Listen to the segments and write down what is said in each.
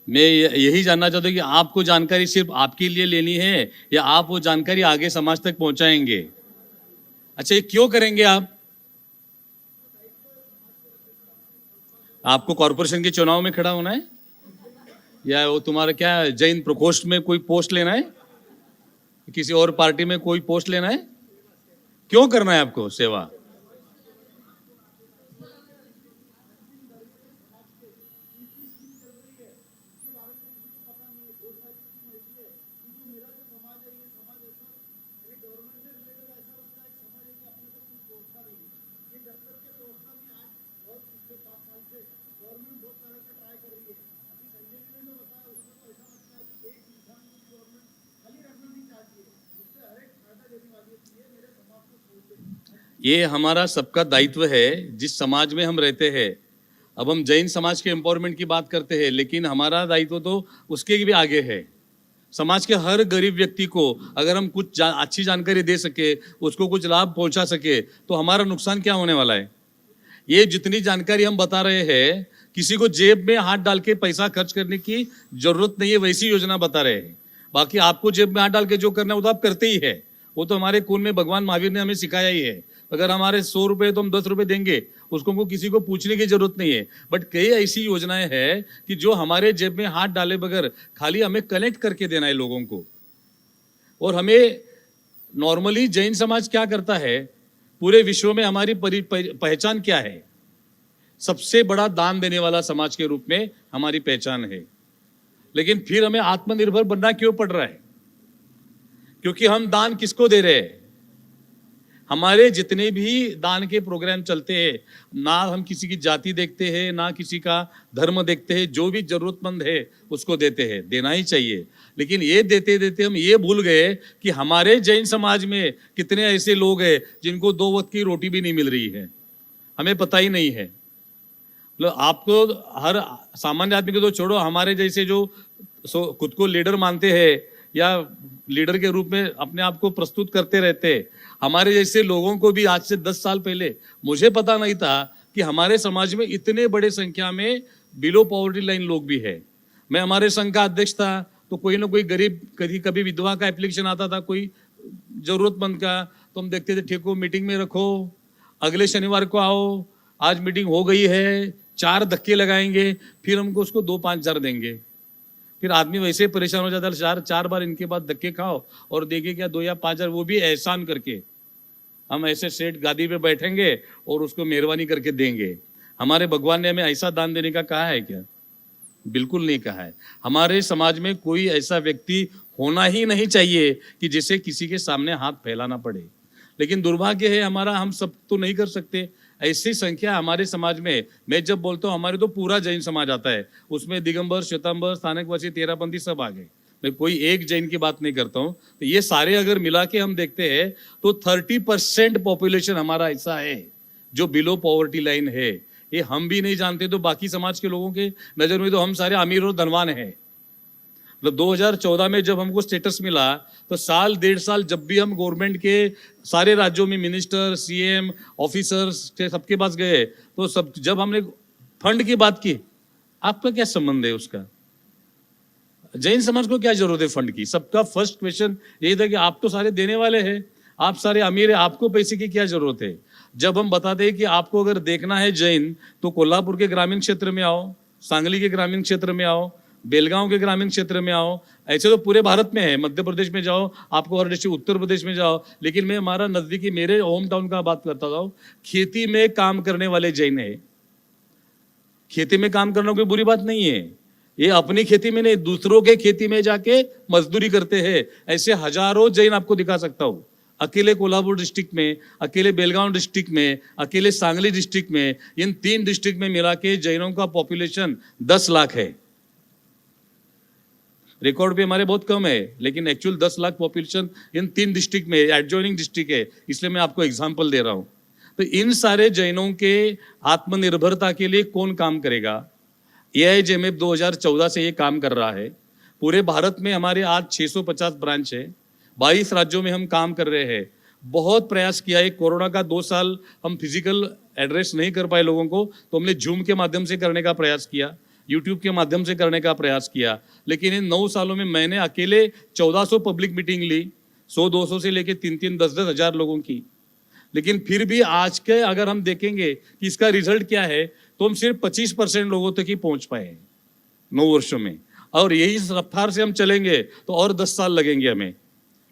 मैं यही जानना चाहता हूँ कि आपको जानकारी सिर्फ आपके लिए लेनी है या आप वो जानकारी आगे समाज तक पहुंचाएंगे? अच्छा, ये क्यों करेंगे आप? आपको कॉरपोरेशन के चुनाव में खड़ा होना है या वो तुम्हारा क्या जैन प्रकोष्ठ में कोई पोस्ट लेना है, किसी और पार्टी में कोई पोस्ट लेना है? क्यों करना है आपको सेवा? ये हमारा सबका दायित्व है जिस समाज में हम रहते हैं। अब हम जैन समाज के एम्पावरमेंट की बात करते हैं, लेकिन हमारा दायित्व तो उसके भी आगे है। समाज के हर गरीब व्यक्ति को अगर हम कुछ अच्छी जानकारी दे सके, उसको कुछ लाभ पहुंचा सके, तो हमारा नुकसान क्या होने वाला है? ये जितनी जानकारी हम बता रहे हैं, किसी को जेब में हाथ डाल के पैसा खर्च करने की जरूरत नहीं है, वैसी योजना बता रहे हैं। बाकी आपको जेब में हाथ डाल के जो करना है वो तो आप करते ही है। वो तो हमारे खून में भगवान महावीर ने हमें सिखाया ही है। अगर हमारे 100 रुपए तो हम 10 रुपए देंगे, उसको हमको किसी को पूछने की जरूरत नहीं है। बट कई ऐसी योजनाएं हैं कि जो हमारे जेब में हाथ डाले बगैर खाली हमें कनेक्ट करके देना है लोगों को। और हमें नॉर्मली जैन समाज क्या करता है, पूरे विश्व में हमारी पहचान क्या है? सबसे बड़ा दान देने वाला समाज के रूप में हमारी पहचान है। लेकिन फिर हमें आत्मनिर्भर बनना क्यों पड़ रहा है? क्योंकि हम दान किसको दे रहे हैं? हमारे जितने भी दान के प्रोग्राम चलते हैं, ना हम किसी की जाति देखते हैं, ना किसी का धर्म देखते हैं। जो भी जरूरतमंद है उसको देते हैं, देना ही चाहिए। लेकिन ये देते देते हम ये भूल गए कि हमारे जैन समाज में कितने ऐसे लोग हैं जिनको 2 वक्त की रोटी भी नहीं मिल रही है, हमें पता ही नहीं है। मतलब आपको हर सामान्य आदमी को तो छोड़ो, हमारे जैसे जो खुद को लीडर मानते हैं या लीडर के रूप में अपने आप को प्रस्तुत करते रहते, हमारे जैसे लोगों को भी आज से 10 साल पहले मुझे पता नहीं था कि हमारे समाज में इतने बड़े संख्या में बिलो पॉवर्टी लाइन लोग भी है। मैं हमारे संघ का अध्यक्ष था तो कोई ना कोई गरीब, कभी विधवा का एप्लीकेशन आता था, कोई जरूरतमंद का, तो हम देखते थे ठीक हो मीटिंग में रखो, अगले शनिवार को आओ, आज मीटिंग हो गई है, 4 धक्के लगाएंगे, फिर हमको उसको 2-5 हजार देंगे। फिर आदमी वैसे ही परेशान हो जाता है, 4 बार इनके बाद धक्के खाओ और देंगे क्या 2 या 5 हजार, वो भी एहसान करके। हम ऐसे सेठ गादी पे बैठेंगे और उसको मेहरबानी करके देंगे। हमारे भगवान ने हमें ऐसा दान देने का कहा है क्या? बिल्कुल नहीं कहा है। हमारे समाज में कोई ऐसा व्यक्ति होना ही नहीं चाहिए कि जिसे किसी के सामने हाथ फैलाना पड़े। लेकिन दुर्भाग्य है हमारा, हम सब तो नहीं कर सकते। ऐसी संख्या हमारे समाज में, मैं जब बोलता हूँ हमारे तो पूरा जैन समाज आता है, उसमें दिगंबर, श्वेतांबर, स्थानकवासी, तेरापंथी सब आ गए। मैं कोई एक जैन की बात नहीं करता हूँ। तो ये सारे अगर मिला के हम देखते हैं तो 30% पॉपुलेशन हमारा ऐसा है जो बिलो पॉवर्टी लाइन है। ये हम भी नहीं जानते तो बाकी समाज के लोगों के नजर में तो हम सारे अमीर और धनवान हैं। मतलब 2014 में जब हमको स्टेटस मिला तो साल 1.5 साल जब भी हम गवर्नमेंट के सारे राज्यों में मिनिस्टर, सीएम, ऑफिसर्स के सबके पास गए तो सब जब हमने फंड की बात की, आपका क्या संबंध है उसका? जैन समाज को क्या जरूरत है फंड की? सबका फर्स्ट क्वेश्चन यही था कि आप तो सारे देने वाले हैं, आप सारे अमीर हैं, आपको पैसे की क्या जरूरत है? जब हम बताते हैं कि आपको अगर देखना है जैन तो कोल्हापुर के ग्रामीण क्षेत्र में आओ, सांगली के ग्रामीण क्षेत्र में आओ, बेलगांव के ग्रामीण क्षेत्र में आओ। ऐसे तो पूरे भारत में है, मध्य प्रदेश में जाओ, आपको हर डिस्ट्रिक्ट, उत्तर प्रदेश में जाओ। लेकिन मैं हमारा नजदीकी मेरे होम टाउन का बात करता था। खेती में काम करने वाले जैन है। खेती में काम करना कोई बुरी बात नहीं है, ये अपनी खेती में नहीं दूसरों के खेती में जाके मजदूरी करते हैं। ऐसे हजारों जैन आपको दिखा सकता हूँ। अकेले कोल्हापुर डिस्ट्रिक्ट में, अकेले बेलगांव डिस्ट्रिक्ट में, अकेले सांगली डिस्ट्रिक्ट में, इन 3 डिस्ट्रिक्ट में मिला के जैनों का पॉपुलेशन 10 लाख है। रिकॉर्ड भी हमारे बहुत कम है, लेकिन actual 10 lakh population in 3 district में, एडजॉइनिंग डिस्ट्रिक्ट है, इसलिए मैं आपको एग्जांपल दे रहा हूं। तो इन सारे जैनों के आत्मनिर्भरता के लिए कौन काम करेगा? AIJMF 2014 से ये काम कर रहा है। पूरे भारत में हमारे आज 650 ब्रांच है, 22 राज्यों में हम काम कर रहे हैं। बहुत प्रयास किया है। कोरोना का 2 साल हम फिजिकल एड्रेस नहीं कर पाए लोगों को, तो हमने जूम के माध्यम से करने का प्रयास किया। यूट्यूब के माध्यम से करने का प्रयास किया, लेकिन इन 9 सालों में मैंने अकेले 1400 पब्लिक मीटिंग ली, 100-200 से लेके 3-3, 10-10 हजार लोगों की। लेकिन फिर भी आज के अगर हम देखेंगे कि इसका रिजल्ट क्या है, तो हम सिर्फ 25% लोगों तक ही पहुंच पाए 9 वर्षों में। और यही रफ्तार से हम चलेंगे तो और 10 साल लगेंगे हमें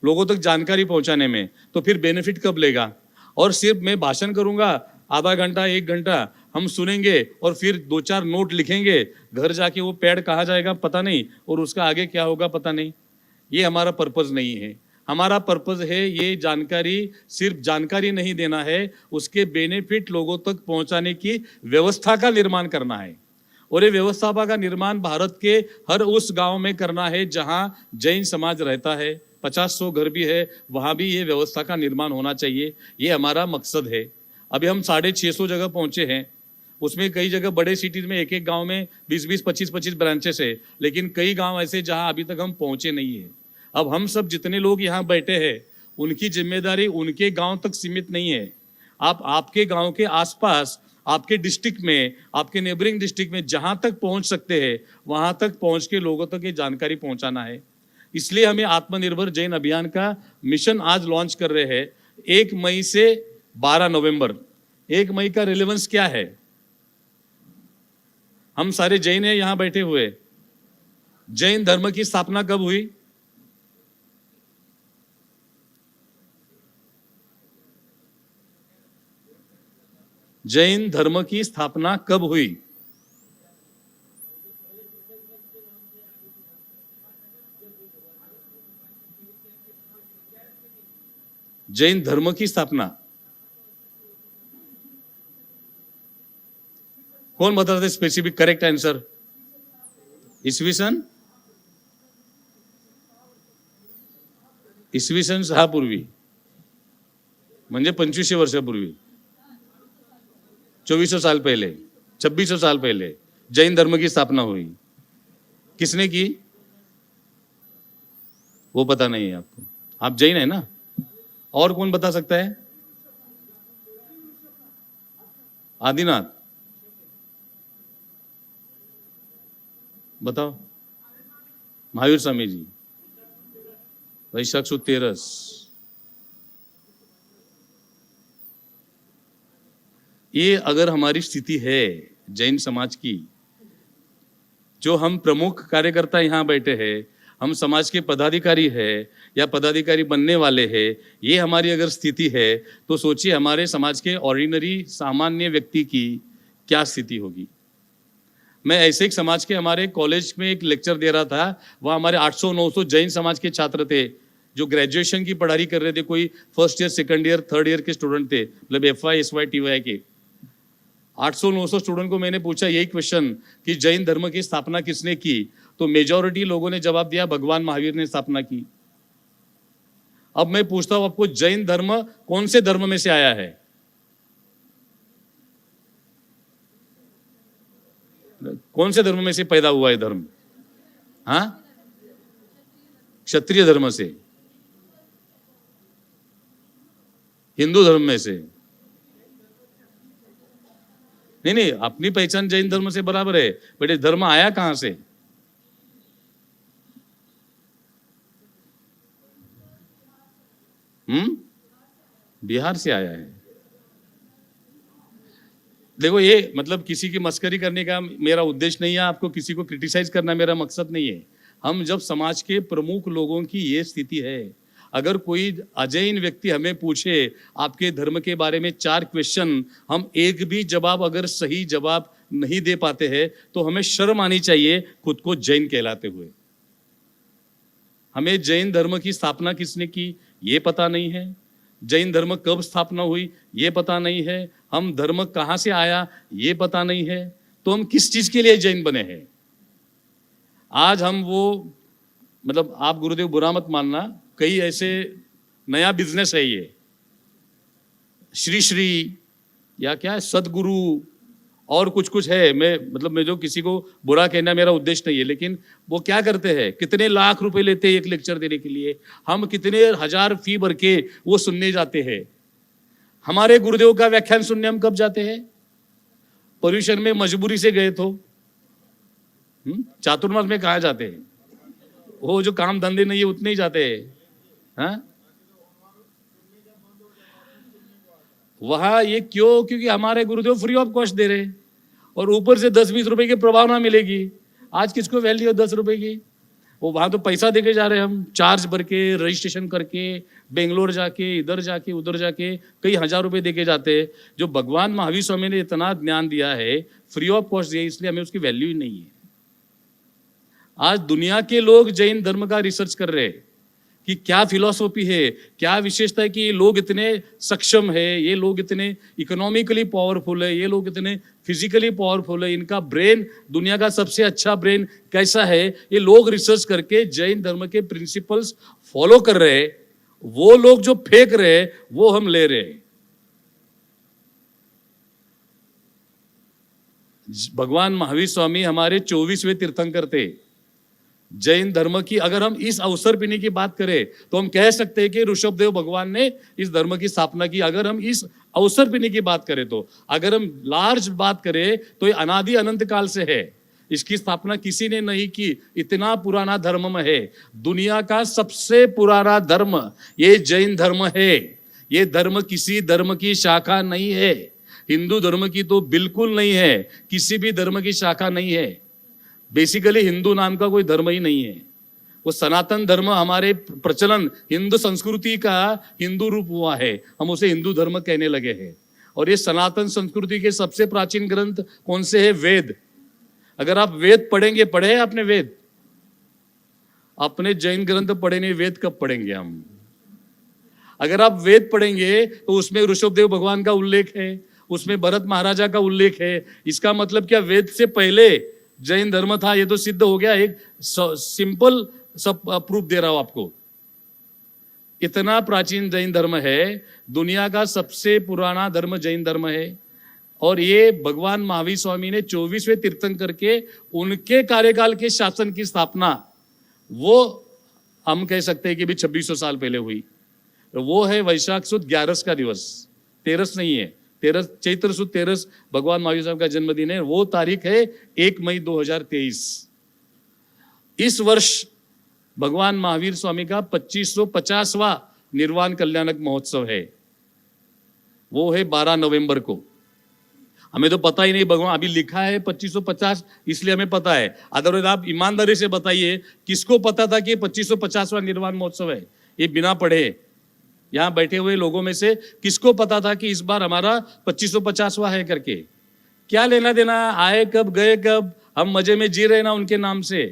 लोगों तक जानकारी पहुंचाने में, तो फिर बेनिफिट कब लेगा? और सिर्फ मैं भाषण करूंगा, आधा घंटा 1 घंटा हम सुनेंगे और फिर 2-4 नोट लिखेंगे, घर जाके वो पैड कहाँ जाएगा पता नहीं, और उसका आगे क्या होगा पता नहीं। ये हमारा पर्पज नहीं है। हमारा पर्पज है ये जानकारी, सिर्फ जानकारी नहीं देना है, उसके बेनिफिट लोगों तक पहुंचाने की व्यवस्था का निर्माण करना है। और ये व्यवस्था का निर्माण भारत के हर उस गांव में करना है जहां जैन समाज रहता है। 50-100 घर भी है, वहां भी ये व्यवस्था का निर्माण होना चाहिए। ये हमारा मकसद है। अभी हम 650 जगह पहुंचे हैं, उसमें कई जगह बड़े सिटीज में एक गांव में 20-20, 25-25 ब्रांचेस है, लेकिन कई गांव ऐसे जहां अभी तक हम पहुंचे नहीं है। अब हम सब जितने लोग यहाँ बैठे हैं, उनकी जिम्मेदारी उनके गांव तक सीमित नहीं है। आप आपके गांव के आसपास, आपके डिस्ट्रिक्ट में, आपके नेबरिंग डिस्ट्रिक्ट में जहां तक पहुंच सकते हैं, वहां तक पहुंच के लोगों तक ये जानकारी पहुंचाना है। इसलिए हमें आत्मनिर्भर जैन अभियान का मिशन आज लॉन्च कर रहे हैं, 1 मई से 12 नवंबर। 1 मई का रिलेवेंस क्या है? हम सारे जैन हैं यहां बैठे हुए। जैन धर्म की स्थापना कब हुई? जैन धर्म की स्थापना कब हुई? जैन धर्म की स्थापना कौन बता दे स्पेसिफिक करेक्ट आंसर? इसवी सन 6 पूर्वी, म्हणजे 2500 वर्षापूर्वी, 2400 साल पहले, 2600 साल पहले जैन धर्म की स्थापना हुई। किसने की वो पता नहीं है आपको? आप जैन है ना? और कौन बता सकता है? आदिनाथ, बताओ। महावीर स्वामी जी, वैशाख सुद 13। ये अगर हमारी स्थिति है जैन समाज की, जो हम प्रमुख कार्यकर्ता यहाँ बैठे हैं, हम समाज के पदाधिकारी है या पदाधिकारी बनने वाले हैं, ये हमारी अगर स्थिति है, तो सोचिए हमारे समाज के ऑर्डिनरी सामान्य व्यक्ति की क्या स्थिति होगी। मैं ऐसे एक समाज के, हमारे कॉलेज में एक लेक्चर दे रहा था, वहाँ हमारे 800-900 जैन समाज के छात्र थे जो ग्रेजुएशन की पढ़ाई कर रहे थे। कोई first year, second year, third year के स्टूडेंट थे, मतलब FY, SY, TY के 800-900 स्टूडेंट को मैंने पूछा यही क्वेश्चन कि जैन धर्म की स्थापना किसने की, तो मेजॉरिटी लोगों ने जवाब दिया भगवान महावीर ने स्थापना की। अब मैं पूछता हूं आपको, जैन धर्म कौन से धर्म में से आया है? कौन से धर्म में से पैदा हुआ है धर्म? हाँ, क्षत्रिय धर्म से, हिंदू धर्म में से? नहीं, अपनी पहचान जैन धर्म से बराबर है, बट ये धर्म आया कहां से? बिहार से आया है। देखो, ये मतलब किसी की मस्करी करने का मेरा उद्देश्य नहीं है, आपको किसी को क्रिटिसाइज करना मेरा मकसद नहीं है। हम जब समाज के प्रमुख लोगों की ये स्थिति है, अगर कोई अजैन व्यक्ति हमें पूछे आपके धर्म के बारे में 4 क्वेश्चन, हम एक भी जवाब अगर सही जवाब नहीं दे पाते हैं, तो हमें शर्म आनी चाहिए खुद को जैन कहलाते हुए। हमें जैन धर्म की स्थापना किसने की ये पता नहीं है, जैन धर्म कब स्थापना हुई ये पता नहीं है, हम धर्म कहाँ से आया ये पता नहीं है, तो हम किस चीज के लिए जैन बने हैं? आज हम वो, मतलब आप गुरुदेव बुरा मत मानना, कई ऐसे नया बिजनेस है ये, श्री या क्या सदगुरु और कुछ है। मैं जो किसी को बुरा कहना मेरा उद्देश्य नहीं है, लेकिन वो क्या करते हैं, कितने लाख रुपए लेते हैं एक लेक्चर देने के लिए, हम कितने हजार फी भर के वो सुनने जाते हैं। हमारे गुरुदेव का व्याख्यान सुनने हम कब जाते हैं? पर्यूषण में मजबूरी से गए तो, चातुर्मास में कहाँ जाते हैं? वो जो काम धंधे नहीं है उतने ही जाते हैं। हाँ, वहां ये क्यों? क्योंकि हमारे गुरुदेव फ्री ऑफ कॉस्ट दे रहे हैं और ऊपर से 10-20 रुपए की प्रभावना मिलेगी। आज किसको वैल्यू है 10 रुपए की? वो वहां तो पैसा देके जा रहे हैं, हम चार्ज भर के रजिस्ट्रेशन करके बेंगलोर जाके इधर जाके उधर जाके कई हजार रुपए देके जाते हैं। जो भगवान महावीर स्वामी ने इतना ज्ञान दिया है, फ्री ऑफ कॉस्ट दिया, इसलिए हमें उसकी वैल्यू ही नहीं है। आज दुनिया के लोग जैन धर्म का रिसर्च कर रहे हैं कि क्या फिलॉसफी है, क्या विशेषता है कि ये लोग इतने सक्षम है, ये लोग इतने इकोनॉमिकली पावरफुल है, ये लोग इतने फिजिकली पावरफुल है, इनका ब्रेन दुनिया का सबसे अच्छा ब्रेन कैसा है, ये लोग रिसर्च करके जैन धर्म के प्रिंसिपल्स फॉलो कर रहे हैं। वो लोग जो फेंक रहे हैं वो हम ले रहे हैं। भगवान महावीर स्वामी हमारे 24वें तीर्थंकर थे। जैन धर्म की अगर हम इस अवसर पीने की बात करें तो हम कह सकते हैं कि ऋषभदेव भगवान ने इस धर्म की स्थापना की। अगर हम इस अवसर पीने की बात करें तो, अगर हम लार्ज बात करें तो ये अनादि अनंत काल से है। इसकी स्थापना किसी ने नहीं की, इतना पुराना धर्म है। दुनिया का सबसे पुराना धर्म ये जैन धर्म है। ये धर्म किसी धर्म की शाखा नहीं है। हिंदू धर्म की तो बिल्कुल नहीं है, किसी भी धर्म की शाखा नहीं है। बेसिकली हिंदू नाम का कोई धर्म ही नहीं है। वो सनातन धर्म हमारे प्रचलन हिंदू संस्कृति का हिंदू रूप हुआ है, हम उसे हिंदू धर्म कहने लगे हैं। और ये सनातन संस्कृति के सबसे प्राचीन ग्रंथ कौन से है? वेद। अगर आप वेद पढ़ेंगे, पढ़े हैं आपने वेद? अपने जैन ग्रंथ पढ़े नहीं, वेद कब पढ़ेंगे हम? अगर आप वेद पढ़ेंगे तो उसमें ऋषभदेव भगवान का उल्लेख है, उसमें भरत महाराजा का उल्लेख है। इसका मतलब क्या वेद से पहले जैन धर्म था? ये तो सिद्ध हो गया। एक सिंपल सब प्रूफ दे रहा हूं आपको। इतना प्राचीन जैन धर्म है, दुनिया का सबसे पुराना धर्म जैन धर्म है। और ये भगवान महावीर स्वामी ने 24वें तीर्थंकर के उनके कार्यकाल के शासन की स्थापना, वो हम कह सकते हैं कि भी 2600 साल पहले हुई। तो वो है वैशाख सुद 11 का दिवस, 13 नहीं है, 13 चैत्र सुद 13 भगवान महावीर साहब का जन्मदिन है। वो तारीख है 1 मई 2023। इस वर्ष भगवान महावीर स्वामी का 2550वां निर्वाण कल्याणक महोत्सव है। वो है 12 नवंबर को। हमें तो पता ही नहीं, भगवान अभी लिखा है 2550, इसलिए हमें पता है। अदरवाइज आप ईमानदारी से बताइए किसको पता था कि 2550वां निर्वाण महोत्सव है? ये बिना पढ़े यहां बैठे हुए लोगों में से किसको पता था कि इस बार हमारा 2550वां है करके? क्या लेना देना, आए कब गए कब, हम मजे में जी रहे ना उनके नाम से।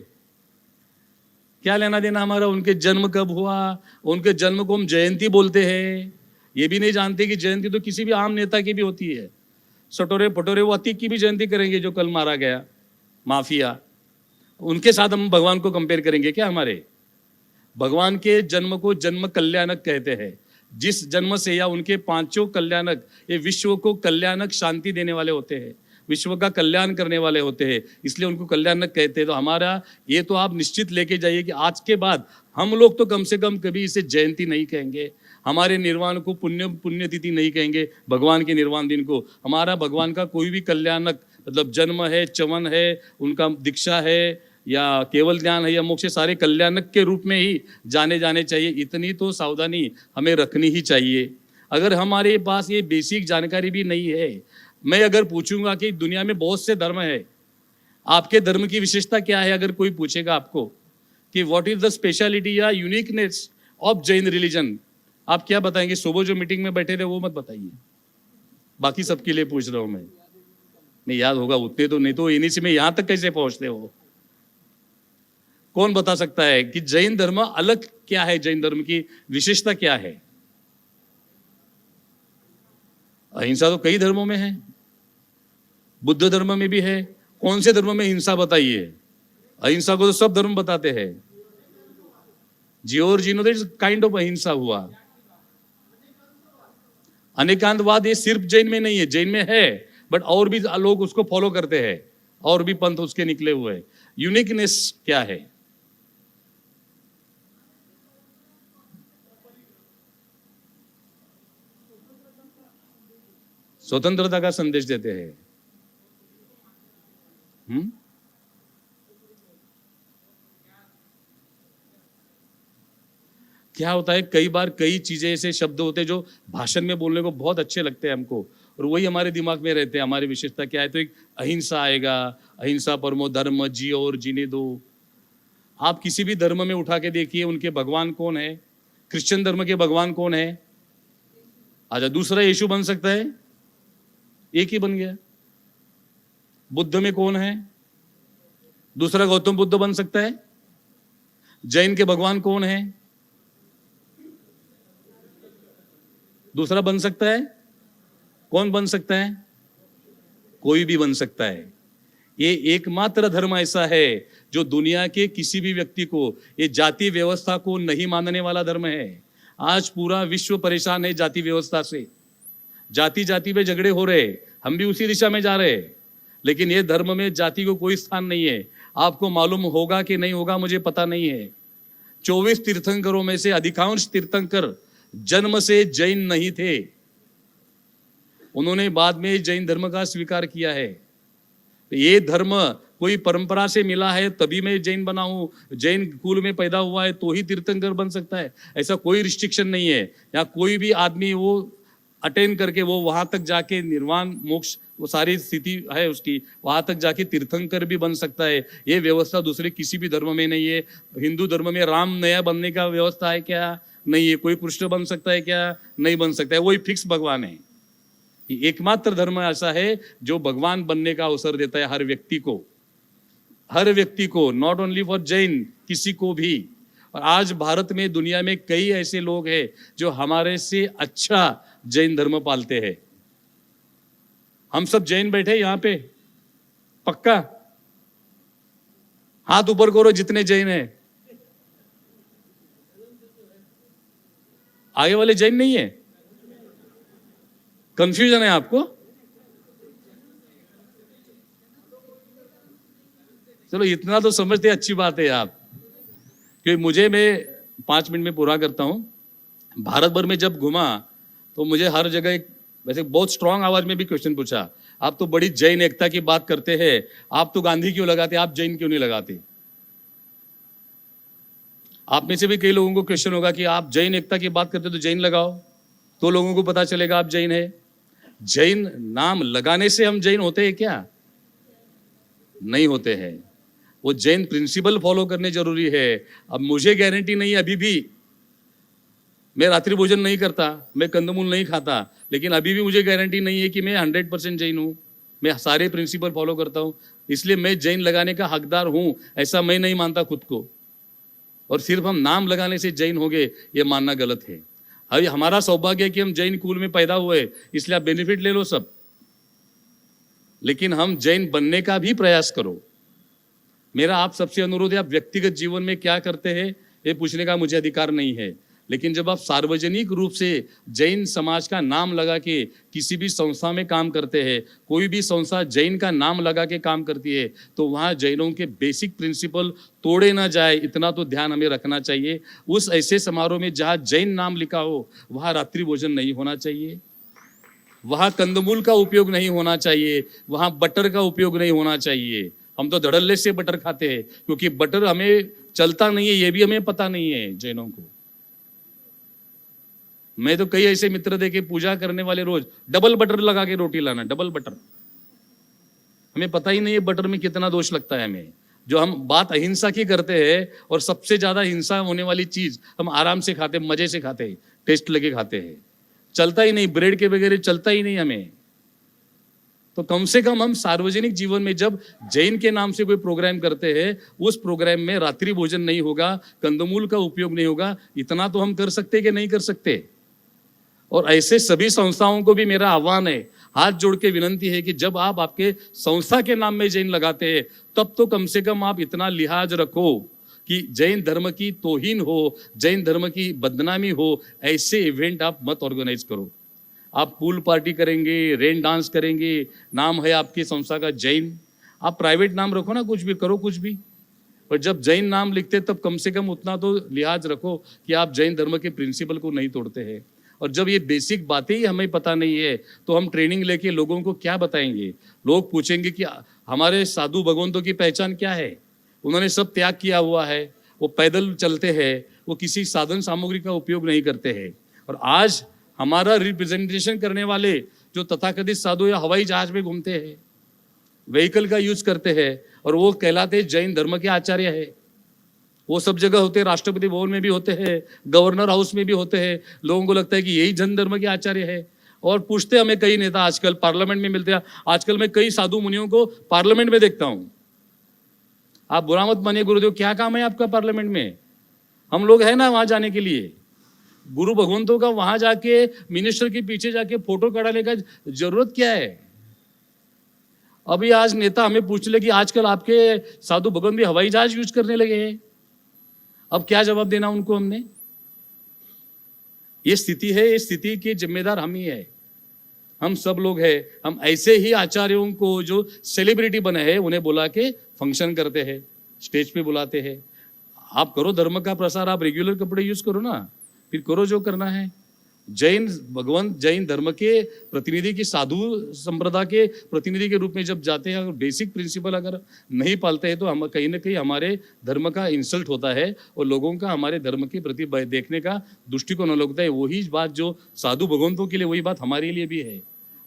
क्या लेना देना हमारा उनके जन्म कब हुआ? उनके जन्म को हम जयंती बोलते हैं, ये भी नहीं जानते कि जयंती तो किसी भी आम नेता की भी होती है। सटोरे फटोरे वो अतीक की भी जयंती करेंगे जो कल मारा गया, माफिया। उनके साथ हम भगवान को कंपेयर करेंगे क्या? हमारे भगवान के जन्म को जन्म कल्याणक कहते हैं। जिस जन्म से या उनके पांचों कल्याणक, ये विश्व को कल्याणक शांति देने वाले होते हैं, विश्व का कल्याण करने वाले होते हैं, इसलिए उनको कल्याणक कहते हैं। तो हमारा ये तो आप निश्चित लेके जाइए कि आज के बाद हम लोग तो कम से कम कभी इसे जयंती नहीं कहेंगे, हमारे निर्वाण को पुण्यतिथि नहीं कहेंगे, भगवान के निर्वाण दिन को। हमारा भगवान का कोई भी कल्याणक, मतलब जन्म है, च्यवन है, उनका दीक्षा है या केवल ज्ञान है या मोक्ष, सारे कल्याणक के रूप में ही जाने जाने चाहिए। इतनी तो सावधानी हमें रखनी ही चाहिए। अगर हमारे पास ये बेसिक जानकारी भी नहीं है, मैं अगर पूछूंगा कि दुनिया में बहुत से धर्म है, आपके धर्म की विशेषता क्या है, अगर कोई पूछेगा आपको कि व्हाट इज द स्पेशलिटी या यूनिकनेस ऑफ जैन रिलीजन, आप क्या बताएंगे? सुबह जो मीटिंग में बैठे थे वो मत बताइए, बाकी सबके लिए पूछ रहा हूं मैं। नहीं याद होगा उतने तो, नहीं तो इन्हीं से में यहां तक कैसे पहुंचते हो? कौन बता सकता है कि जैन धर्म अलग क्या है? जैन धर्म की विशेषता क्या है? अहिंसा तो कई धर्मों में है, बुद्ध धर्म में भी है। कौन से धर्म में हिंसा बताइए? अहिंसा को तो सब धर्म बताते हैं। जियो और जीनो काइंड ऑफ अहिंसा हुआ। अनेकांतवाद ये सिर्फ जैन में नहीं है, जैन में है, बट और भी लोग उसको फॉलो करते हैं, और भी पंथ उसके निकले हुए। यूनिकनेस क्या है? स्वतंत्रता का संदेश देते हैं। क्या होता है, कई बार कई चीजें ऐसे शब्द होते हैं जो भाषण में बोलने को बहुत अच्छे लगते हैं हमको, और वही हमारे दिमाग में रहते हैं। हमारी विशेषता क्या है, तो एक अहिंसा आएगा, अहिंसा परमो धर्म, जियो और जीने दो। आप किसी भी धर्म में उठा के देखिए, उनके भगवान कौन है? क्रिश्चियन धर्म के भगवान कौन है? आजा, दूसरा यीशु बन सकता है? एक ही बन गया। बुद्ध में कौन है? दूसरा गौतम बुद्ध बन सकता है? जैन के भगवान कौन है? दूसरा बन सकता है? कौन बन सकता है? कोई भी बन सकता है। ये एकमात्र धर्म ऐसा है जो दुनिया के किसी भी व्यक्ति को, ये जाति व्यवस्था को नहीं मानने वाला धर्म है। आज पूरा विश्व परेशान है जाति व्यवस्था से, जाति जाति पे झगड़े हो रहे, हम भी उसी दिशा में जा रहे हैं, लेकिन ये धर्म में जाति को कोई स्थान नहीं है। आपको मालूम होगा कि नहीं होगा मुझे पता नहीं है, 24 तीर्थंकरों में से अधिकांश तीर्थंकर जन्म से जैन नहीं थे, उन्होंने बाद में जैन धर्म का स्वीकार किया है। ये धर्म कोई परंपरा से मिला है तभी मैं जैन बना हूं, जैन कुल में पैदा हुआ है तो ही तीर्थंकर बन सकता है, ऐसा कोई रिस्ट्रिक्शन नहीं है। या कोई भी आदमी वो अटेन करके वो वहां तक जाके निर्वाण मोक्ष, वो सारी स्थिति है उसकी, वहां तक जाके तीर्थंकर भी बन सकता है। ये व्यवस्था दूसरे किसी भी धर्म में नहीं है। हिंदू धर्म में राम नया बनने का व्यवस्था है क्या? नहीं है। कोई कृष्ण बन सकता है क्या? नहीं बन सकता है। वही फिक्स भगवान है। एकमात्र धर्म ऐसा है जो भगवान बनने का अवसर देता है हर व्यक्ति को, हर व्यक्ति को, नॉट ओनली फॉर जैन, किसी को भी। और आज भारत में, दुनिया में कई ऐसे लोग हैं जो हमारे से अच्छा जैन धर्म पालते हैं। हम सब जैन बैठे यहां पे, पक्का? हाथ ऊपर करो जितने जैन हैं। आगे वाले जैन नहीं है? कंफ्यूजन है आपको? चलो इतना तो समझते, अच्छी बात है आप, क्योंकि मुझे, मैं 5 मिनट में पूरा करता हूं। भारत भर में जब घुमा तो मुझे हर जगह एक वैसे बहुत स्ट्रांग आवाज में भी क्वेश्चन पूछा, आप तो बड़ी जैन एकता की बात करते हैं, आप तो गांधी क्यों लगाते, आप जैन क्यों नहीं लगाते? आप में से भी कई लोगों को क्वेश्चन होगा कि आप जैन एकता की बात करते तो जैन लगाओ, तो लोगों को पता चलेगा आप जैन है। जैन नाम लगाने से हम जैन होते हैं क्या? नहीं होते हैं। वो जैन प्रिंसिपल फॉलो करने जरूरी है। अब मुझे गारंटी नहीं, अभी भी मैं रात्रि भोजन नहीं करता, मैं कंदमूल नहीं खाता, लेकिन अभी भी मुझे गारंटी नहीं है कि मैं 100% जैन हूं। मैं सारे प्रिंसिपल फॉलो करता हूं, इसलिए मैं जैन लगाने का हकदार हूं, ऐसा मैं नहीं मानता खुद को। और सिर्फ हम नाम लगाने से जैन हो गए, ये मानना गलत है। अभी हमारा सौभाग्य है कि हम जैन कुल में पैदा हुए, इसलिए आप बेनिफिट ले लो सब, लेकिन हम जैन बनने का भी प्रयास करो। मेरा आप सबसे अनुरोध है, आप व्यक्तिगत जीवन में क्या करते हैं ये पूछने का मुझे अधिकार नहीं है, लेकिन जब आप सार्वजनिक रूप से जैन समाज का नाम लगा के किसी भी संस्था में काम करते हैं, कोई भी संस्था जैन का नाम लगा के काम करती है, तो वहाँ जैनों के बेसिक प्रिंसिपल तोड़े ना जाए, इतना तो ध्यान हमें रखना चाहिए। उस ऐसे समारोह में जहाँ जैन नाम लिखा हो, वहाँ रात्रि भोजन नहीं होना चाहिए, वहाँ कंदमूल का उपयोग नहीं होना चाहिए, वहाँ बटर का उपयोग नहीं होना चाहिए। हम तो धड़ल्ले से बटर खाते हैं, क्योंकि बटर हमें चलता नहीं है, ये भी हमें पता नहीं है जैनों को। मैं तो कई ऐसे मित्र देखे पूजा करने वाले रोज डबल बटर लगा के रोटी लाना, डबल बटर। हमें पता ही नहीं है बटर में कितना दोष लगता है हमें। जो हम बात अहिंसा की करते हैं, और सबसे ज्यादा हिंसा होने वाली चीज हम आराम से खाते, मजे से खाते हैं, टेस्ट लेके खाते हैं, चलता ही नहीं, ब्रेड के बगैर चलता ही नहीं हमें। तो कम से कम हम सार्वजनिक जीवन में जब जैन के नाम से कोई प्रोग्राम करते हैं, उस प्रोग्राम में रात्रि भोजन नहीं होगा, कंदमूल का उपयोग नहीं होगा, इतना तो हम कर सकते कि नहीं कर सकते। और ऐसे सभी संस्थाओं को भी मेरा आह्वान है, हाथ जोड़ के विनंती है कि जब आप आपके संस्था के नाम में जैन लगाते हैं, तब तो कम से कम आप इतना लिहाज रखो कि जैन धर्म की तौहीन हो, जैन धर्म की बदनामी हो, ऐसे इवेंट आप मत ऑर्गेनाइज करो। आप पूल पार्टी करेंगे, रेन डांस करेंगे, नाम है आपकी संस्था का जैन, आप प्राइवेट नाम रखो ना, कुछ भी करो, कुछ भी, पर जब जैन नाम लिखते तब कम से कम उतना तो लिहाज रखो कि आप जैन धर्म के प्रिंसिपल को नहीं तोड़ते हैं। और जब ये बेसिक बातें ही हमें पता नहीं है, तो हम ट्रेनिंग लेके लोगों को क्या बताएंगे? लोग पूछेंगे कि हमारे साधु भगवंतों की पहचान क्या है? उन्होंने सब त्याग किया हुआ है, वो पैदल चलते हैं, वो किसी साधन सामग्री का उपयोग नहीं करते हैं। और आज हमारा रिप्रेजेंटेशन करने वाले जो तथाकथित साधु या हवाई जहाज में घूमते हैं, व्हीकल का यूज करते हैं, और वो कहलाते जैन धर्म के आचार्य है। वो सब जगह होते हैं, राष्ट्रपति भवन में भी होते हैं, गवर्नर हाउस में भी होते हैं। लोगों को लगता है कि यही जैन धर्म के आचार्य है। और पूछते हमें कई नेता, आजकल पार्लियामेंट में मिलते हैं। आजकल मैं कई साधु मुनियों को पार्लियामेंट में देखता हूं। आप बुरा मत मानिए गुरुदेव, क्या काम है आपका पार्लियामेंट में? हम लोग है ना वहां जाने के लिए। गुरु भगवंतों का वहां जाके मिनिस्टर के पीछे जाके फोटो कढ़ाने का जरूरत क्या है? अभी आज नेता हमें पूछ ले कि आजकल आपके साधु भगवान भी हवाई जहाज यूज करने लगे हैं, अब क्या जवाब देना उनको हमने? ये स्थिति है, ये स्थिति के जिम्मेदार हम ही है, हम सब लोग हैं। हम ऐसे ही आचार्यों को जो सेलिब्रिटी बने हैं उन्हें बुला के फंक्शन करते हैं, स्टेज पे बुलाते हैं। आप करो धर्म का प्रसार, आप रेगुलर कपड़े यूज करो ना, फिर करो जो करना है। जैन भगवंत जैन धर्म के प्रतिनिधि की, साधु संप्रदाय के प्रतिनिधि के रूप में जब जाते हैं, बेसिक प्रिंसिपल अगर नहीं पालते हैं तो हम कहीं ना कहीं हमारे धर्म का इंसल्ट होता है और लोगों का हमारे धर्म के प्रति देखने का दृष्टिकोण अलग होता है। वही बात जो साधु भगवंतों के लिए, वही बात हमारे लिए भी है।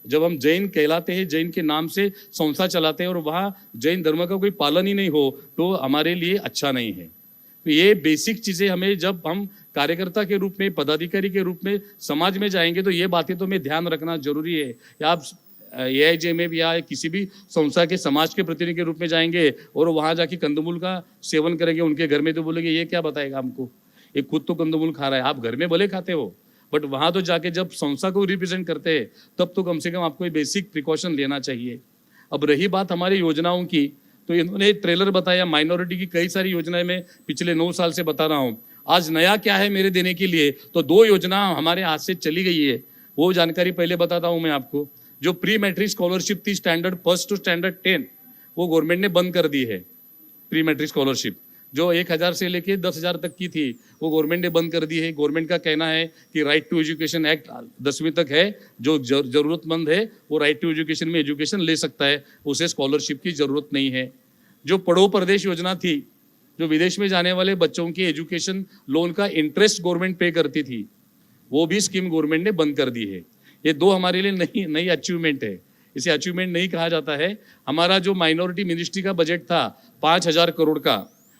जब हम जैन कहलाते हैं, जैन के नाम से संस्था चलाते हैं और वहाँ जैन धर्म का कोई पालन ही नहीं हो तो हमारे लिए अच्छा नहीं है। तो ये बेसिक चीज़ें हमें, जब हम कार्यकर्ता के रूप में, पदाधिकारी के रूप में समाज में जाएंगे तो ये बातें तो हमें ध्यान रखना जरूरी है। या आप AIJ में या किसी भी संस्था के समाज के प्रतिनिधि के रूप में जाएंगे और वहाँ जाके कंदमूल का सेवन करेंगे उनके घर में, तो बोलेंगे ये क्या बताएगा हमको, ये खुद तो कंदमूल खा रहा है। आप घर में भले खाते हो, बट वहाँ तो जाके जब संस्था को रिप्रेजेंट करते हैं तब तो कम से कम आपको बेसिक प्रिकॉशन लेना चाहिए। अब रही बात हमारी योजनाओं की, तो इन्होंने ट्रेलर बताया, माइनॉरिटी की कई सारी योजनाएं मैं पिछले 9 साल से बता रहा हूँ। आज नया क्या है मेरे देने के लिए, तो 2 योजना हमारे हाथ से चली गई है, वो जानकारी पहले बताता हूँ मैं आपको। जो प्री मैट्रिक स्कॉलरशिप थी, स्टैंडर्ड 1 टू स्टैंडर्ड 10, वो गवर्नमेंट ने बंद कर दी है। प्री मैट्रिक स्कॉलरशिप जो 1000 से लेके 10,000 तक की थी, वो गवर्नमेंट ने बंद कर दी है। गवर्नमेंट का कहना है कि राइट टू एजुकेशन एक्ट 10वीं तक है, जो जरूरतमंद है वो राइट टू एजुकेशन में एजुकेशन ले सकता है, उसे स्कॉलरशिप की जरूरत नहीं है। जो पढ़ो प्रदेश योजना थी, जो विदेश में जाने वाले बच्चों के एजुकेशन लोन का इंटरेस्ट गवर्नमेंट पे करती थी, वो भी स्कीम गवर्नमेंट ने बंद कर दी है। ये 2 हमारे लिए नई अचीवमेंट है, इसे अचीवमेंट नहीं कहा जाता है। हमारा जो माइनॉरिटी मिनिस्ट्री का बजट था 5,000 करोड़ का,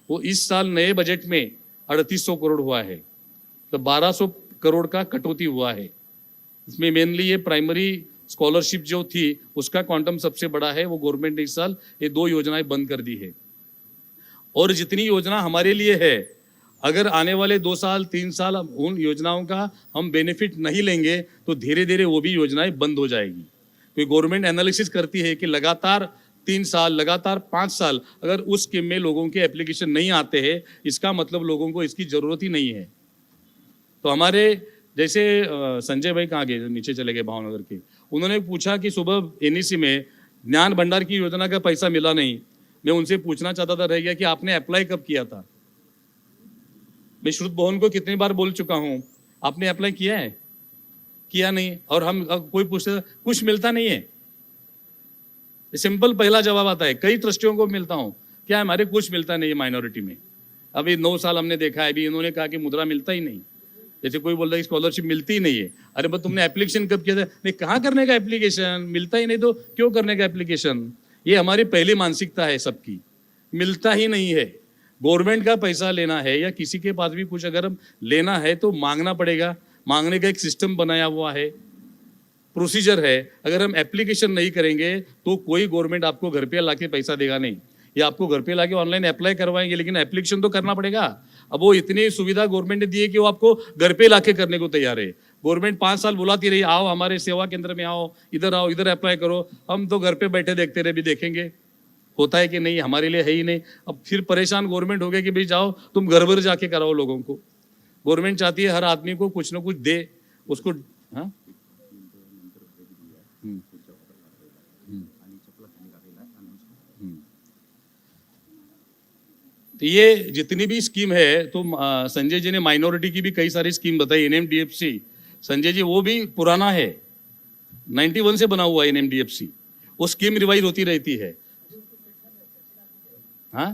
वो इस साल नए बजट में 3800 करोड़ हुआ है, तो 1200 करोड़ का कटौती हुआ है। इसमें मेनली ये प्राइमरी स्कॉलरशिप जो थी उसका क्वांटम सबसे बड़ा है, वो गवर्नमेंट ने इस साल ये 2 योजनाएं बंद कर दी है। और जितनी योजना हमारे लिए है, अगर आने वाले 2 साल 3 साल उन योजनाओं का हम बेनिफिट नहीं लेंगे तो धीरे धीरे वो भी योजनाएं बंद हो जाएगी। तो गवर्नमेंट एनालिसिस करती है कि लगातार 3 साल, लगातार 5 साल अगर उस स्कीम में लोगों के एप्लीकेशन नहीं आते हैं, इसका मतलब लोगों को इसकी ज़रूरत ही नहीं है। तो हमारे जैसे संजय भाई कहाँ गए, नीचे चले गए भावनगर के, उन्होंने पूछा कि सुबह NEC में ज्ञान भंडार की योजना का पैसा मिला नहीं। मैं उनसे पूछना चाहता था, रह गया, कि आपने अप्लाई कब किया था? मैं श्रुत भवन को कितनी बार बोल चुका हूँ, आपने अप्लाई किया है? किया नहीं। और हम कोई पूछते कुछ मिलता नहीं है, सिंपल पहला जवाब आता है। कई ट्रस्टियों को मिलता हूँ, क्या हमारे कुछ मिलता नहीं है माइनॉरिटी में। अभी 9 साल हमने देखा है, अभी इन्होंने कहा कि मुद्रा मिलता ही नहीं। जैसे कोई बोल रहा है स्कॉलरशिप मिलती ही नहीं है। अरे बस तुमने एप्लीकेशन कब किया था? नहीं, कहाँ करने का एप्लीकेशन, मिलता ही नहीं तो क्यों करने का एप्लीकेशन? ये हमारी पहली मानसिकता है सबकी, मिलता ही नहीं है। गवर्नमेंट का पैसा लेना है या किसी के पास भी कुछ अगर हम लेना है तो मांगना पड़ेगा, मांगने का एक सिस्टम बनाया हुआ है, प्रोसीजर है। अगर हम एप्लीकेशन नहीं करेंगे तो कोई गवर्नमेंट आपको घर पे लाके पैसा देगा नहीं, या आपको घर पे लाके ऑनलाइन अप्लाई करवाएंगे, लेकिन एप्लीकेशन तो करना पड़ेगा। अब वो इतनी सुविधा गवर्नमेंट ने दी है कि वो आपको घर पे लाके करने को तैयार है। गवर्नमेंट 5 साल बुलाती रही, आओ हमारे सेवा केंद्र में आओ, इधर अप्लाई करो। हम तो घर पे बैठे देखते रहे, भी देखेंगे होता है कि नहीं, हमारे लिए है ही नहीं। अब फिर परेशान गवर्नमेंट हो गया कि भाई जाओ तुम घर भर जाके कराओ लोगों को। गवर्नमेंट चाहती है हर आदमी को कुछ ना कुछ दे उसको। हाँ, तो ये जितनी भी स्कीम है, तो संजय जी ने माइनॉरिटी की भी कई सारी स्कीम बताई। NMDFC, संजय जी वो भी पुराना है, 91 से बना हुआ है NMDFC। वो स्कीम रिवाइज होती रहती है। हाँ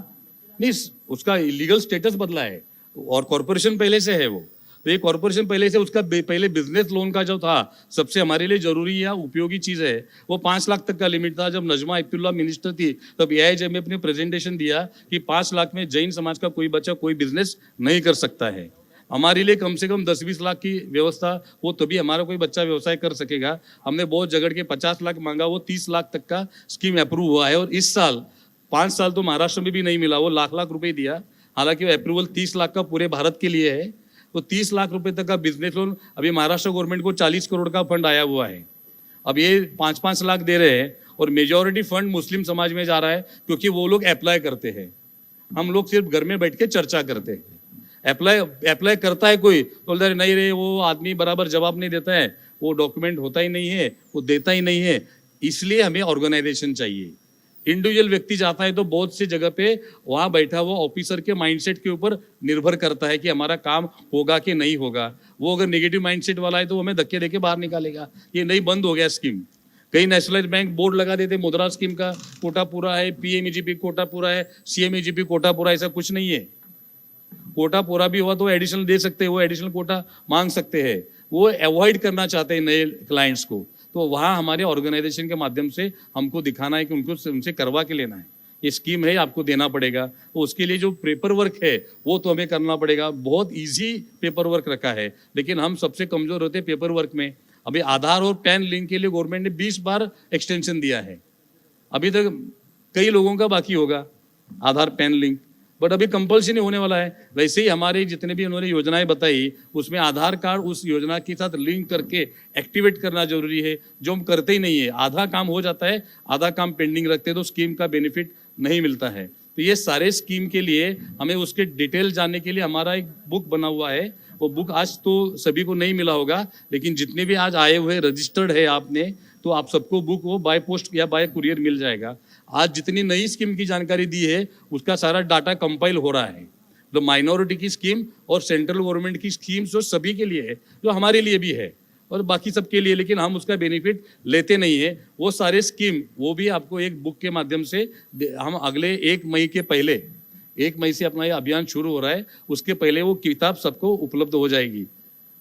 नहीं, उसका लीगल स्टेटस बदला है और कॉरपोरेशन पहले से है वो। तो ये कॉरपोरेशन पहले से उसका पहले बिजनेस लोन का जो था सबसे हमारे लिए जरूरी या उपयोगी चीज़ है वो 5 लाख तक का लिमिट था। जब नजमा हेपतुल्ला मिनिस्टर थी तब एआईजे में अपने प्रेजेंटेशन दिया कि 5 लाख में जैन समाज का कोई बच्चा कोई बिजनेस नहीं कर सकता है। हमारे लिए कम से कम 10-20 लाख की व्यवस्था वो तभी हमारा कोई बच्चा व्यवसाय कर सकेगा। हमने बहुत झगड़ के 50 लाख मांगा, वो 30 लाख तक का स्कीम अप्रूव हुआ है। और इस साल 5 साल तो महाराष्ट्र में भी नहीं मिला, वो लाख रुपए दिया। हालांकि वो अप्रूवल 30 लाख का पूरे भारत के लिए है। तो 30 लाख रुपए तक का बिजनेस लोन अभी महाराष्ट्र गवर्नमेंट को 40 करोड़ का फंड आया हुआ है। अब ये 5-5 लाख दे रहे हैं और मेजॉरिटी फंड मुस्लिम समाज में जा रहा है क्योंकि वो लोग अप्लाई करते हैं। हम लोग सिर्फ घर में बैठ के चर्चा करते हैं। अप्लाई करता है कोई तो बोलता है नहीं रे, वो आदमी बराबर जवाब नहीं देता है, वो डॉक्यूमेंट होता ही नहीं है, वो देता ही नहीं है। इसलिए हमें ऑर्गेनाइजेशन चाहिए। इंडिविजुअल व्यक्ति जाता है तो बहुत सी जगह पे वहाँ बैठा हुआ ऑफिसर के माइंडसेट के ऊपर निर्भर करता है कि हमारा काम होगा कि नहीं होगा। वो अगर नेगेटिव माइंडसेट वाला है तो हमें धक्के देके बाहर निकालेगा। ये नहीं, बंद हो गया स्कीम। कई नेशनलाइज बैंक बोर्ड लगा देते मुद्रा स्कीम का कोटा पूरा है, पीएमईजीपी कोटा पूरा है, सीएमईजीपी कोटा पूरा, ऐसा कुछ नहीं है। कोटा पूरा भी हुआ तो एडिशनल दे सकते हैं, वो एडिशनल कोटा मांग सकते हैं। वो अवॉइड करना चाहते हैं नए क्लाइंट्स को। तो वहाँ हमारे ऑर्गेनाइजेशन के माध्यम से हमको दिखाना है कि उनको उनसे करवा के लेना है। ये स्कीम है, आपको देना पड़ेगा। तो उसके लिए जो पेपर वर्क है वो तो हमें करना पड़ेगा। बहुत इजी पेपर वर्क रखा है, लेकिन हम सबसे कमजोर होते हैं पेपर वर्क में। अभी आधार और पैन लिंक के लिए गवर्नमेंट ने 20 बार एक्सटेंशन दिया है। अभी तक कई लोगों का बाकी होगा आधार पैन लिंक, बट अभी कंपल्सरी होने वाला है। वैसे ही हमारे जितने भी उन्होंने योजनाएं बताई उसमें आधार कार्ड उस योजना के साथ लिंक करके एक्टिवेट करना जरूरी है, जो हम करते ही नहीं है। आधा काम हो जाता है, आधा काम पेंडिंग रखते हैं तो स्कीम का बेनिफिट नहीं मिलता है। तो ये सारे स्कीम के लिए हमें उसके डिटेल जानने के लिए हमारा एक बुक बना हुआ है। वो बुक आज तो सभी को नहीं मिला होगा, लेकिन जितने भी आज आए हुए रजिस्टर्ड है आपने, तो आप सबको बुक वो बाय पोस्ट या बाय कुरियर मिल जाएगा। आज जितनी नई स्कीम की जानकारी दी है उसका सारा डाटा कंपाइल हो रहा है। तो माइनॉरिटी की स्कीम और सेंट्रल गवर्नमेंट की स्कीम्स जो सभी के लिए है, जो हमारे लिए भी है और बाकी सबके लिए, लेकिन हम उसका बेनिफिट लेते नहीं है। वो सारे स्कीम वो भी आपको एक बुक के माध्यम से हम अगले 1 मई के पहले, 1 मई से अपना ये अभियान शुरू हो रहा है, उसके पहले वो किताब सबको उपलब्ध हो जाएगी।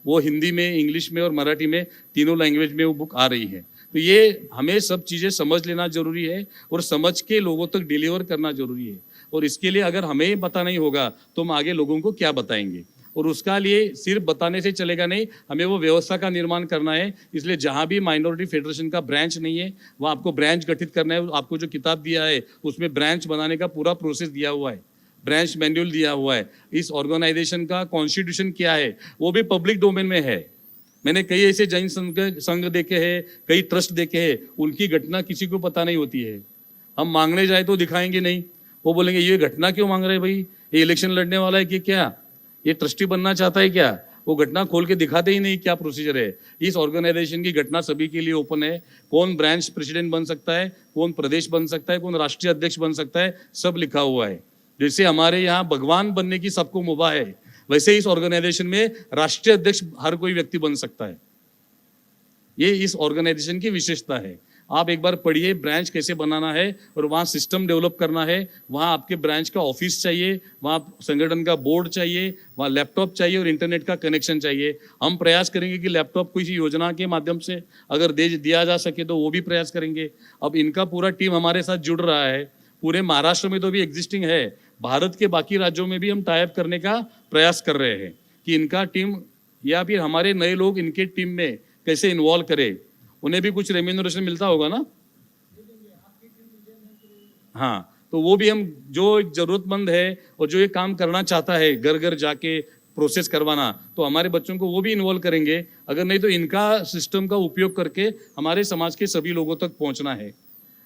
वो हिंदी में, इंग्लिश में और मराठी में तीनों लैंग्वेज में वो बुक आ रही है। तो ये हमें सब चीज़ें समझ लेना जरूरी है और समझ के लोगों तक डिलीवर करना जरूरी है। और इसके लिए अगर हमें पता नहीं होगा तो हम आगे लोगों को क्या बताएंगे। और उसका लिए सिर्फ बताने से चलेगा नहीं, हमें वो व्यवस्था का निर्माण करना है। इसलिए जहाँ भी माइनॉरिटी फेडरेशन का ब्रांच नहीं है वहाँ आपको ब्रांच गठित करना है। आपको जो किताब दिया है उसमें ब्रांच बनाने का पूरा प्रोसेस दिया हुआ है, ब्रांच मैन्युअल दिया हुआ है। इस ऑर्गेनाइजेशन का कॉन्स्टिट्यूशन क्या है वो भी पब्लिक डोमेन में है। मैंने कई ऐसे जैन संघ देखे हैं, कई ट्रस्ट देखे हैं, उनकी घटना किसी को पता नहीं होती है। हम मांगने जाए तो दिखाएंगे नहीं, वो बोलेंगे ये घटना क्यों मांग रहे हैं भाई, ये इलेक्शन लड़ने वाला है कि क्या, ये ट्रस्टी बनना चाहता है क्या। वो घटना खोल के दिखाते ही नहीं क्या प्रोसीजर है। इस ऑर्गेनाइजेशन की घटना सभी के लिए ओपन है। कौन ब्रांच प्रेसिडेंट बन सकता है, कौन प्रदेश बन सकता है, कौन राष्ट्रीय अध्यक्ष बन सकता है, सब लिखा हुआ है। जैसे हमारे यहाँ भगवान बनने की सबको मुभा है, वैसे इस ऑर्गेनाइजेशन में राष्ट्रीय अध्यक्ष हर कोई व्यक्ति बन सकता है। ये इस ऑर्गेनाइजेशन की विशेषता है। आप एक बार पढ़िए ब्रांच कैसे बनाना है और वहाँ सिस्टम डेवलप करना है। वहाँ आपके ब्रांच का ऑफिस चाहिए, वहाँ संगठन का बोर्ड चाहिए, वहाँ लैपटॉप चाहिए और इंटरनेट का कनेक्शन चाहिए। हम प्रयास करेंगे कि लैपटॉप किसी योजना के माध्यम से अगर दिया जा सके तो वो भी प्रयास करेंगे। अब इनका पूरा टीम हमारे साथ जुड़ रहा है। पूरे महाराष्ट्र में तो भी एग्जिस्टिंग है, भारत के बाकी राज्यों में भी हम टाई अप करने का प्रयास कर रहे हैं कि इनका टीम या फिर हमारे नए लोग इनके टीम में कैसे इन्वॉल्व करें। उन्हें भी कुछ रेम्यूनरेशन मिलता होगा ना। हाँ, तो वो भी हम जो जरूरतमंद है और जो ये काम करना चाहता है घर घर जाके प्रोसेस करवाना, तो हमारे बच्चों को वो भी इन्वॉल्व करेंगे। अगर नहीं तो इनका सिस्टम का उपयोग करके हमारे समाज के सभी लोगों तक पहुंचना है।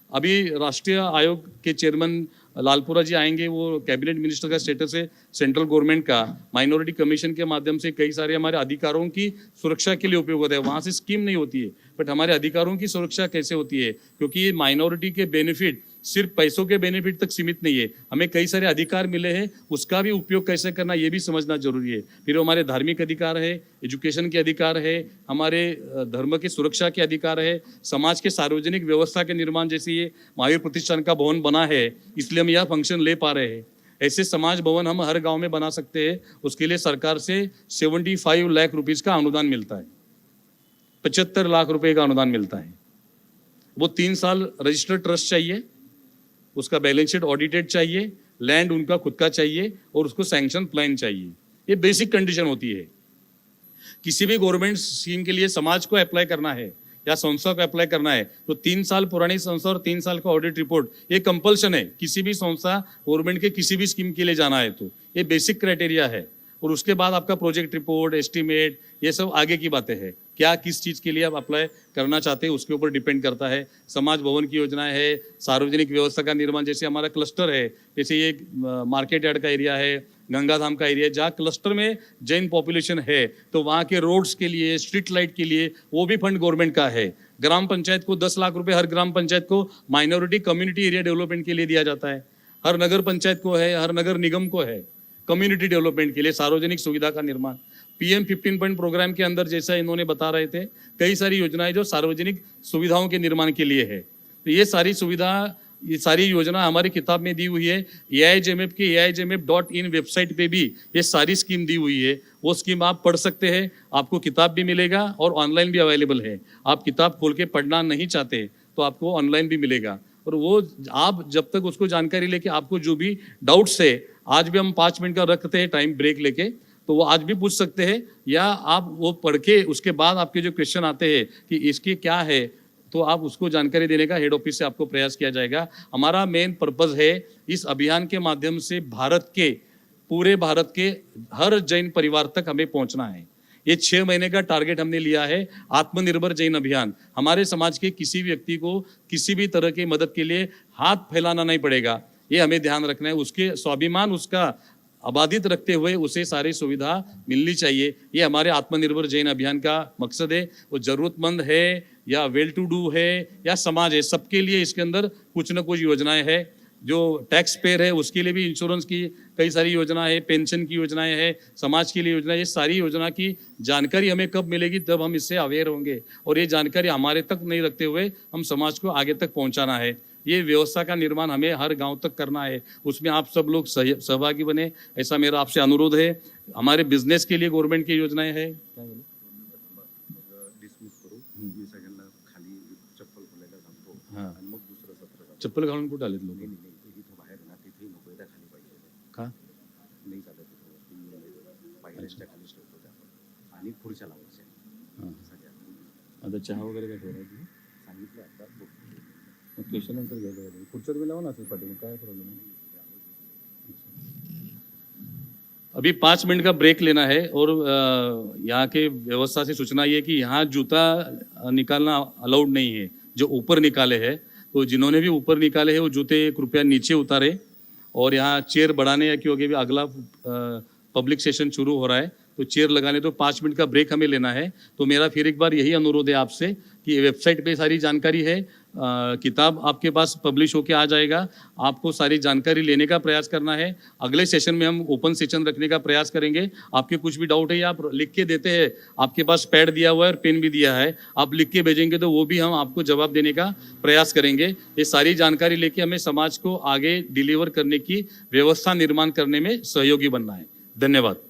अभी राष्ट्रीय आयोग के चेयरमैन लालपुरा जी आएंगे, वो कैबिनेट मिनिस्टर का स्टेटस है सेंट्रल गवर्नमेंट का। माइनॉरिटी कमीशन के माध्यम से कई सारे हमारे अधिकारों की सुरक्षा के लिए उपयोग होता है। वहाँ से स्कीम नहीं होती है, बट हमारे अधिकारों की सुरक्षा कैसे होती है, क्योंकि ये माइनॉरिटी के बेनिफिट सिर्फ पैसों के बेनिफिट तक सीमित नहीं है। हमें कई सारे अधिकार मिले हैं, उसका भी उपयोग कैसे करना ये भी समझना जरूरी है। फिर हमारे धार्मिक अधिकार है, एजुकेशन के अधिकार है, हमारे धर्म की सुरक्षा के अधिकार है, समाज के सार्वजनिक व्यवस्था के निर्माण, जैसे ये महावीर प्रतिष्ठान का भवन बना है इसलिए हम यह फंक्शन ले पा रहे हैं। ऐसे समाज भवन हम हर गांव में बना सकते हैं। उसके लिए सरकार से 75 लाख रुपीस का अनुदान मिलता है, 75 लाख रुपए का अनुदान मिलता है। वो 3 साल रजिस्टर्ड ट्रस्ट चाहिए, उसका बैलेंस शीट ऑडिटेड चाहिए, लैंड उनका खुद का चाहिए और उसको सैंक्शन प्लान चाहिए। ये बेसिक कंडीशन होती है। किसी भी गवर्नमेंट स्कीम के लिए समाज को अप्लाई करना है या संस्था को अप्लाई करना है तो 3 साल पुरानी संस्था और 3 साल का ऑडिट रिपोर्ट ये कंपल्शन है। किसी भी संस्था गवर्नमेंट के किसी भी स्कीम के लिए जाना है तो ये बेसिक क्राइटेरिया है। और उसके बाद आपका प्रोजेक्ट रिपोर्ट, एस्टीमेट, ये सब आगे की बातें हैं। क्या किस चीज़ के लिए आप अप्लाई करना चाहते हैं उसके ऊपर डिपेंड करता है। समाज भवन की योजनाएं है, सार्वजनिक व्यवस्था का निर्माण, जैसे हमारा क्लस्टर है, जैसे ये मार्केट यार्ड का एरिया है, गंगाधाम का एरिया है, जहाँ क्लस्टर में जैन पॉपुलेशन है तो वहाँ के रोड्स के लिए, स्ट्रीट लाइट के लिए वो भी फंड गवर्नमेंट का है। ग्राम पंचायत को 10 लाख रुपए हर ग्राम पंचायत को माइनॉरिटी कम्युनिटी एरिया डेवलपमेंट के लिए दिया जाता है। हर नगर पंचायत को है, हर नगर निगम को है कम्युनिटी डेवलपमेंट के लिए, सार्वजनिक सुविधा का निर्माण। PM 15 पॉइंट प्रोग्राम के अंदर जैसा इन्होंने बता रहे थे, कई सारी योजनाएं जो सार्वजनिक सुविधाओं के निर्माण के लिए है। तो ये सारी सुविधा, ये सारी योजना हमारी किताब में दी हुई है। AIJMF के AIJMF.in वेबसाइट पे भी ये सारी स्कीम दी हुई है। वो स्कीम आप पढ़ सकते हैं, आपको किताब भी मिलेगा और ऑनलाइन भी अवेलेबल है। आप किताब खोल के पढ़ना नहीं चाहते तो आपको ऑनलाइन भी मिलेगा। और वो आप जब तक उसको जानकारी लेके आपको जो भी डाउट्स है, आज भी हम 5 मिनट का रखते हैं टाइम ब्रेक लेके, तो वो आज भी पूछ सकते हैं, या आप वो पढ़ के उसके बाद आपके जो क्वेश्चन आते हैं कि इसके क्या है तो आप उसको जानकारी देने का हेड ऑफिस से आपको प्रयास किया जाएगा। हमारा मेन पर्पस है इस अभियान के माध्यम से पूरे भारत के हर जैन परिवार तक हमें पहुंचना है। ये 6 महीने का टारगेट हमने लिया है, आत्मनिर्भर जैन अभियान। हमारे समाज के किसी व्यक्ति को किसी भी तरह की मदद के लिए हाथ फैलाना नहीं पड़ेगा, ये हमें ध्यान रखना है। उसके स्वाभिमान उसका अबाधित रखते हुए उसे सारी सुविधा मिलनी चाहिए। ये हमारे आत्मनिर्भर जैन अभियान का मकसद है। वो जरूरतमंद है या वेल टू डू है या समाज है, सबके लिए इसके अंदर कुछ न कुछ योजनाएं हैं। जो टैक्स पेयर है उसके लिए भी इंश्योरेंस की कई सारी योजना है, पेंशन की योजनाएं है, समाज के लिए योजना। ये सारी योजना की जानकारी हमें कब मिलेगी, तब हम इससे अवेयर होंगे। और ये जानकारी हमारे तक नहीं रखते हुए हम समाज को आगे तक पहुंचाना है। ये व्यवस्था का निर्माण हमें हर गांव तक करना है, उसमें आप सब लोग सहभागी बने, ऐसा मेरा आपसे अनुरोध है। हमारे बिजनेस के लिए गवर्नमेंट की योजनाएं है। चप्पल घालून कुठे आलेत लोक? का आता चहा वगैरे काय ठेवायची क्वेश्चन आंसर घ्यायला पाहिजे। पुढच्यात मी लावा ना असेल पाठी, काय प्रॉब्लेम है। अभी 5 मिनट का ब्रेक लेना है। और यहाँ के व्यवस्था से सूचना ये कि यहाँ जूता निकालना अलाउड नहीं है। जो ऊपर निकाले हैं, तो जिन्होंने भी ऊपर निकाले हैं वो जूते कृपया नीचे उतारे। और यहाँ चेयर बढ़ाने या क्योंकि अगला पब्लिक सेशन शुरू हो रहा है तो चेयर लगाने, तो 5 मिनट का ब्रेक हमें लेना है। तो मेरा फिर एक बार यही अनुरोध है आपसे कि वेबसाइट पे सारी जानकारी है, किताब आपके पास पब्लिश होके आ जाएगा। आपको सारी जानकारी लेने का प्रयास करना है। अगले सेशन में हम ओपन सेशन रखने का प्रयास करेंगे। आपके कुछ भी डाउट है या आप लिख के देते हैं, आपके पास पैड दिया हुआ है और पेन भी दिया है, आप लिख के भेजेंगे तो वो भी हम आपको जवाब देने का प्रयास करेंगे। ये सारी जानकारी लेके हमें समाज को आगे डिलीवर करने की व्यवस्था निर्माण करने में सहयोगी बनना है। धन्यवाद।